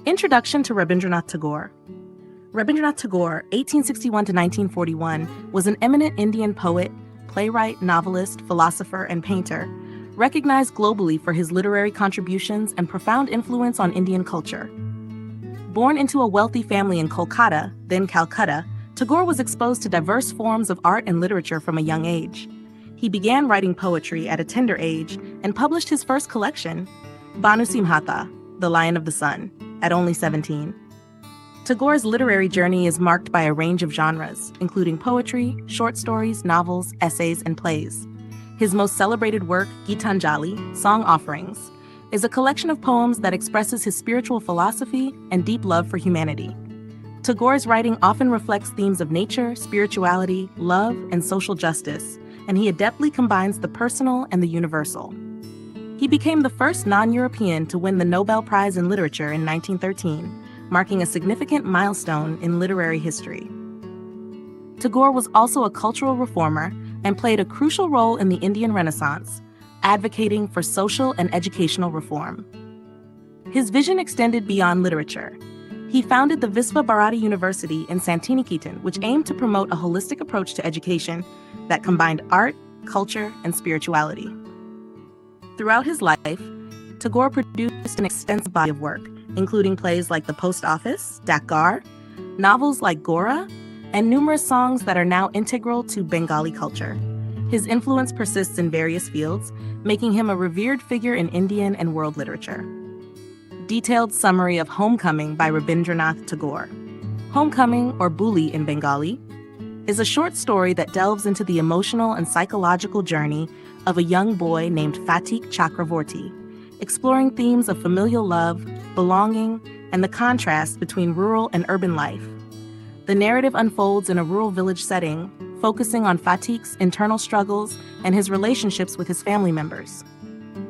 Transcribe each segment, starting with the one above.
Introduction to Rabindranath Tagore. Rabindranath Tagore, 1861 to 1941, was an eminent Indian poet, playwright, novelist, philosopher, and painter, recognized globally for his literary contributions and profound influence on Indian culture. Born into a wealthy family in Kolkata, then Calcutta, Tagore was exposed to diverse forms of art and literature from a young age. He began writing poetry at a tender age and published his first collection, Banu Simhata, The Lion of the Sun, at only 17. Tagore's literary journey is marked by a range of genres, including poetry, short stories, novels, essays, and plays. His most celebrated work, Gitanjali, Song Offerings, is a collection of poems that expresses his spiritual philosophy and deep love for humanity. Tagore's writing often reflects themes of nature, spirituality, love, and social justice, and he adeptly combines the personal and the universal. He became the first non-European to win the Nobel Prize in Literature in 1913, marking a significant milestone in literary history. Tagore was also a cultural reformer and played a crucial role in the Indian Renaissance, advocating for social and educational reform. His vision extended beyond literature. He founded the Visva Bharati University in Santiniketan, which aimed to promote a holistic approach to education that combined art, culture, and spirituality. Throughout his life, Tagore produced an extensive body of work, including plays like The Post Office, Tagore, novels like Gora, and numerous songs that are now integral to Bengali culture. His influence persists in various fields, making him a revered figure in Indian and world literature. Detailed summary of Homecoming by Rabindranath Tagore. Homecoming, or Buli in Bengali, is a short story that delves into the emotional and psychological journey of a young boy named Fatik Chakravorty, exploring themes of familial love, belonging, and the contrast between rural and urban life. The narrative unfolds in a rural village setting, focusing on Fatik's internal struggles and his relationships with his family members.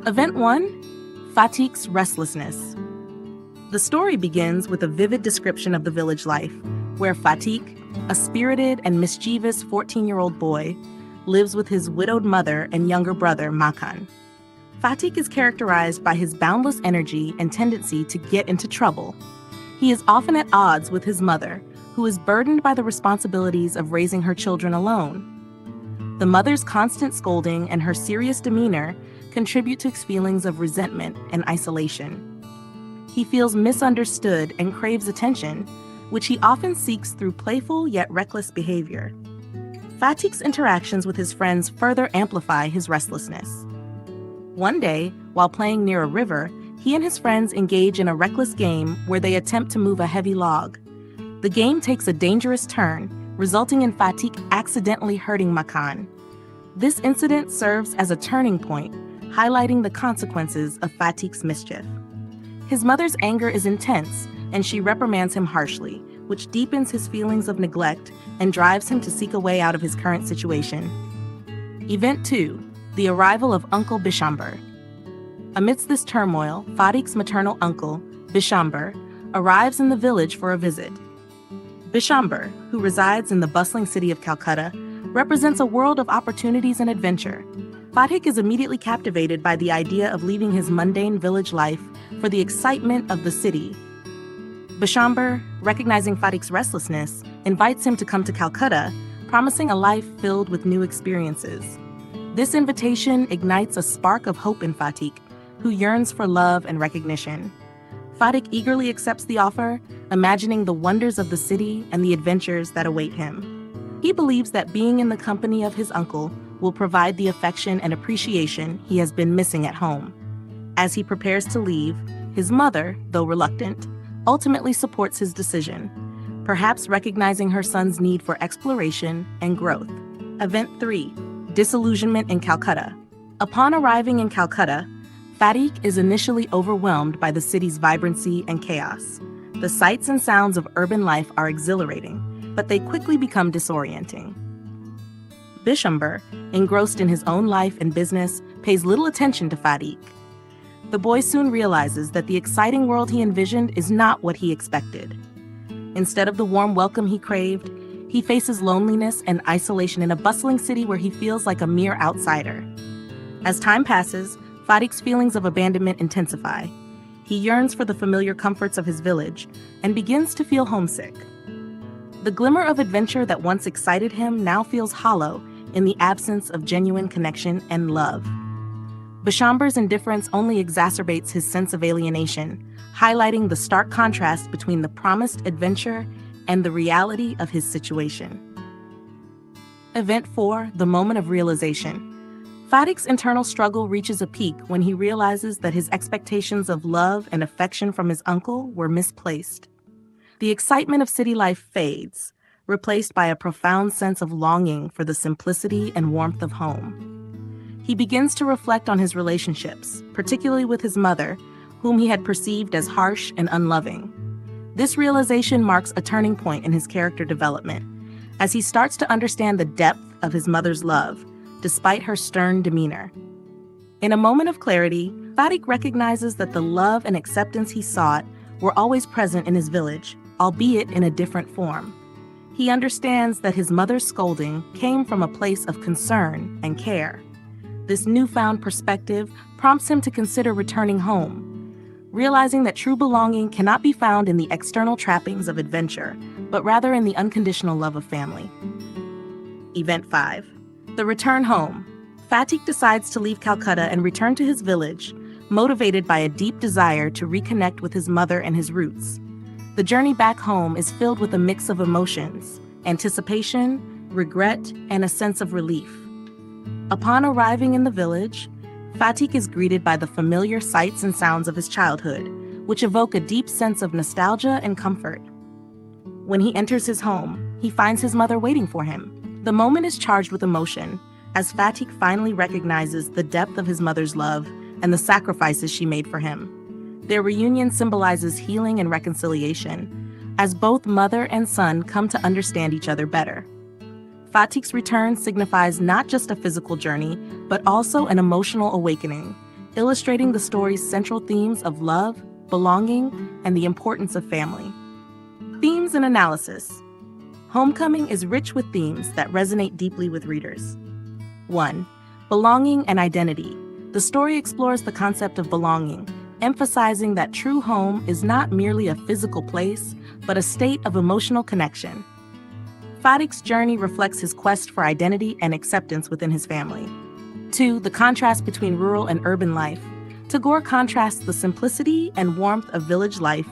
Event 1, Fatik's restlessness. The story begins with a vivid description of the village life, where Fatik, a spirited and mischievous 14-year-old boy, lives with his widowed mother and younger brother, Makan. Fatik is characterized by his boundless energy and tendency to get into trouble. He is often at odds with his mother, who is burdened by the responsibilities of raising her children alone. The mother's constant scolding and her serious demeanor contribute to his feelings of resentment and isolation. He feels misunderstood and craves attention, which he often seeks through playful yet reckless behavior. Fatik's interactions with his friends further amplify his restlessness. One day, while playing near a river, he and his friends engage in a reckless game where they attempt to move a heavy log. The game takes a dangerous turn, resulting in Fatik accidentally hurting Makan. This incident serves as a turning point, highlighting the consequences of Fatik's mischief. His mother's anger is intense, and she reprimands him harshly, which deepens his feelings of neglect and drives him to seek a way out of his current situation. Event 2, the arrival of Uncle Bishamber. Amidst this turmoil, Fatik's maternal uncle, Bishamber, arrives in the village for a visit. Bishamber, who resides in the bustling city of Calcutta, represents a world of opportunities and adventure. Fatik is immediately captivated by the idea of leaving his mundane village life for the excitement of the city. Bishamber, recognizing Fatik's restlessness, invites him to come to Calcutta, promising a life filled with new experiences. This invitation ignites a spark of hope in Fatik, who yearns for love and recognition. Fatik eagerly accepts the offer, imagining the wonders of the city and the adventures that await him. He believes that being in the company of his uncle will provide the affection and appreciation he has been missing at home. As he prepares to leave, his mother, though reluctant, ultimately supports his decision, perhaps recognizing her son's need for exploration and growth. Event 3, disillusionment in Calcutta. Upon arriving in Calcutta, Fatik is initially overwhelmed by the city's vibrancy and chaos. The sights and sounds of urban life are exhilarating, but they quickly become disorienting. Bishamber, engrossed in his own life and business, pays little attention to Fatik. The boy soon realizes that the exciting world he envisioned is not what he expected. Instead of the warm welcome he craved, he faces loneliness and isolation in a bustling city where he feels like a mere outsider. As time passes, Fatik's feelings of abandonment intensify. He yearns for the familiar comforts of his village and begins to feel homesick. The glimmer of adventure that once excited him now feels hollow in the absence of genuine connection and love. Bishamber's indifference only exacerbates his sense of alienation, highlighting the stark contrast between the promised adventure and the reality of his situation. Event 4, the moment of realization. Fatik's internal struggle reaches a peak when he realizes that his expectations of love and affection from his uncle were misplaced. The excitement of city life fades, replaced by a profound sense of longing for the simplicity and warmth of home. He begins to reflect on his relationships, particularly with his mother, whom he had perceived as harsh and unloving. This realization marks a turning point in his character development, as he starts to understand the depth of his mother's love, despite her stern demeanor. In a moment of clarity, Fatik recognizes that the love and acceptance he sought were always present in his village, albeit in a different form. He understands that his mother's scolding came from a place of concern and care. This newfound perspective prompts him to consider returning home, realizing that true belonging cannot be found in the external trappings of adventure, but rather in the unconditional love of family. Event 5. The return home. Fatik decides to leave Calcutta and return to his village, motivated by a deep desire to reconnect with his mother and his roots. The journey back home is filled with a mix of emotions: anticipation, regret, and a sense of relief. Upon arriving in the village, Fatik is greeted by the familiar sights and sounds of his childhood, which evoke a deep sense of nostalgia and comfort. When he enters his home, he finds his mother waiting for him. The moment is charged with emotion, as Fatik finally recognizes the depth of his mother's love and the sacrifices she made for him. Their reunion symbolizes healing and reconciliation, as both mother and son come to understand each other better. Fatik's return signifies not just a physical journey, but also an emotional awakening, illustrating the story's central themes of love, belonging, and the importance of family. Themes and analysis. Homecoming is rich with themes that resonate deeply with readers. 1. Belonging and identity. The story explores the concept of belonging, emphasizing that true home is not merely a physical place, but a state of emotional connection. Fatik's journey reflects his quest for identity and acceptance within his family. 2. The contrast between rural and urban life. Tagore contrasts the simplicity and warmth of village life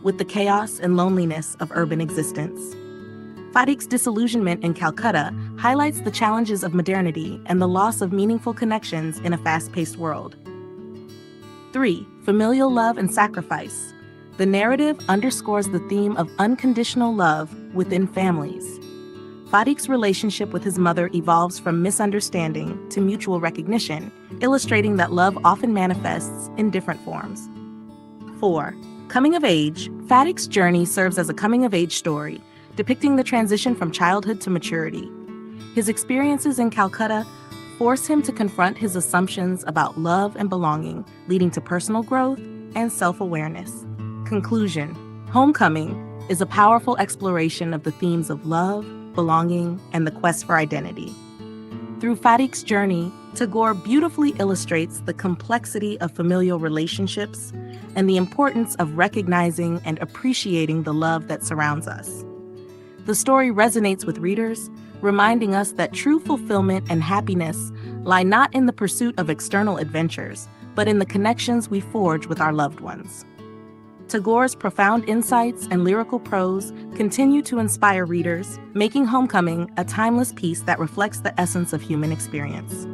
with the chaos and loneliness of urban existence. Fatik's disillusionment in Calcutta highlights the challenges of modernity and the loss of meaningful connections in a fast-paced world. 3. Familial love and sacrifice. The narrative underscores the theme of unconditional love within families. Fatik's relationship with his mother evolves from misunderstanding to mutual recognition, illustrating that love often manifests in different forms. 4. Coming of age. Fatik's journey serves as a coming-of-age story, depicting the transition from childhood to maturity. His experiences in Calcutta force him to confront his assumptions about love and belonging, leading to personal growth and self-awareness. Conclusion. Homecoming is a powerful exploration of the themes of love, belonging, and the quest for identity. Through Fatik's journey, Tagore beautifully illustrates the complexity of familial relationships and the importance of recognizing and appreciating the love that surrounds us. The story resonates with readers, reminding us that true fulfillment and happiness lie not in the pursuit of external adventures, but in the connections we forge with our loved ones. Tagore's profound insights and lyrical prose continue to inspire readers, making Homecoming a timeless piece that reflects the essence of human experience.